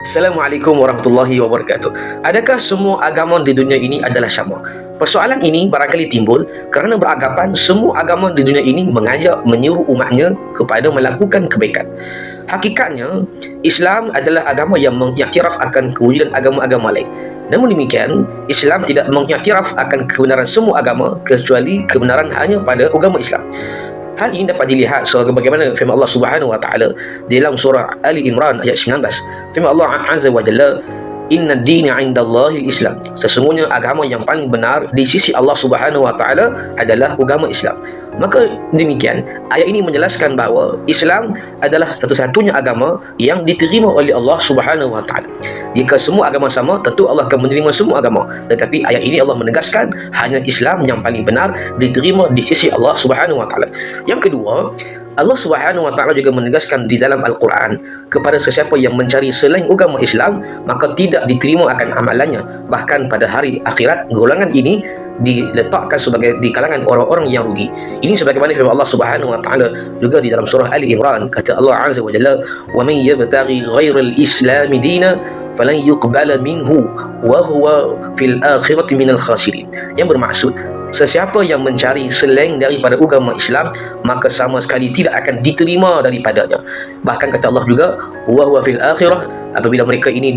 Assalamualaikum warahmatullahi wabarakatuh. Adakah semua agama di dunia ini adalah sama? Persoalan ini barangkali timbul kerana beranggapan semua agama di dunia ini mengajak menyuruh umatnya kepada melakukan kebaikan. Hakikatnya, Islam adalah agama yang mengiktiraf akan kewujudan agama-agama lain. Namun demikian, Islam tidak mengiktiraf akan kebenaran semua agama kecuali kebenaran hanya pada agama Islam. Hal ini dapat dilihat sebagaimana firman Allah Subhanahu wa taala dalam surah Ali Imran ayat 19. Firman Allah Azza wa Jalla, "Inna ad-dina 'indallahi Islam." Sesungguhnya agama yang paling benar di sisi Allah Subhanahu wa taala adalah agama Islam. Maka demikian, ayat ini menjelaskan bahawa Islam adalah satu-satunya agama yang diterima oleh Allah Subhanahu wa taala. Jika semua agama sama, tentu Allah akan menerima semua agama. Tetapi ayat ini Allah menegaskan hanya Islam yang paling benar diterima di sisi Allah Subhanahu wa taala. Yang kedua, Allah Subhanahu wa taala juga menegaskan di dalam Al-Quran, kepada sesiapa yang mencari selain agama Islam, maka tidak diterima akan amalannya. Bahkan pada hari akhirat, golongan ini diletakkan sebagai di kalangan orang-orang yang rugi. Ini sebagaimana firman Allah Subhanahu wa taala juga di dalam surah Ali Imran, kata Allah Azza wa Jalla, "Wa man yabtaghi ghairal Islam dina falan yuqbala minhu wa huwa fil akhirati minal khasirin." Yang bermaksud, sesiapa yang mencari selain daripada agama Islam, maka sama sekali tidak akan diterima daripadanya. Bahkan kata Allah juga, wa huwa fil akhirah, apabila mereka ini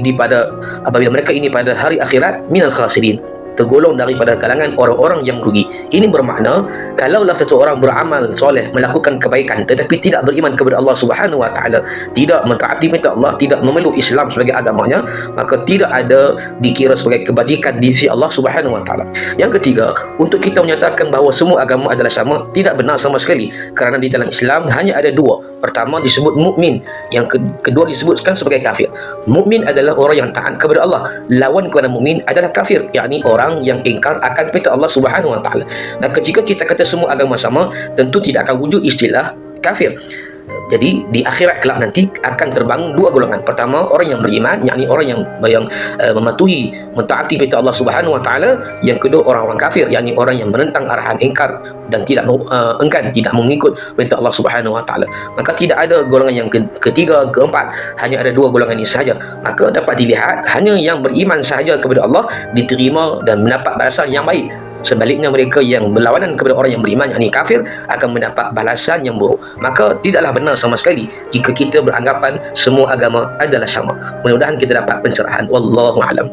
pada hari akhirat, minal khasirin, tergolong daripada kalangan orang-orang yang rugi. Ini bermakna, kalaulah seseorang beramal soleh, melakukan kebaikan, tetapi tidak beriman kepada Allah Subhanahu wa taala, tidak mentaati perintah Allah, tidak memeluk Islam sebagai agamanya, maka tidak ada dikira sebagai kebajikan di sisi Allah Subhanahu wa taala. Yang ketiga, untuk kita menyatakan bahawa semua agama adalah sama, tidak benar sama sekali, kerana di dalam Islam hanya ada dua. Pertama disebut mukmin, yang kedua disebutkan sebagai kafir. Mukmin adalah orang yang taat kepada Allah, lawan kepada mukmin adalah kafir, yakni orang yang ingkar akan perintah Allah Subhanahu wa taala. Dan jika kita kata semua agama sama, tentu tidak akan wujud istilah kafir. Jadi di akhirat kelak nanti akan terbangun dua golongan. Pertama, orang yang beriman, yakni orang yang mematuhi, mentaati perintah Allah Subhanahu wa taala. Yang kedua, orang-orang kafir, yakni orang yang menentang arahan, ingkar dan tidak enggan, tidak mengikut perintah Allah Subhanahu wa taala. Maka tidak ada golongan yang ketiga, keempat, hanya ada dua golongan ini sahaja. Maka dapat dilihat hanya yang beriman sahaja kepada Allah diterima dan mendapat balasan yang baik. Sebaliknya, mereka yang berlawanan kepada orang yang beriman, yakni kafir, akan mendapat balasan yang buruk. Maka tidaklah benar sama sekali jika kita beranggapan semua agama adalah sama. Mudah-mudahan kita dapat pencerahan. Wallahu a'lam.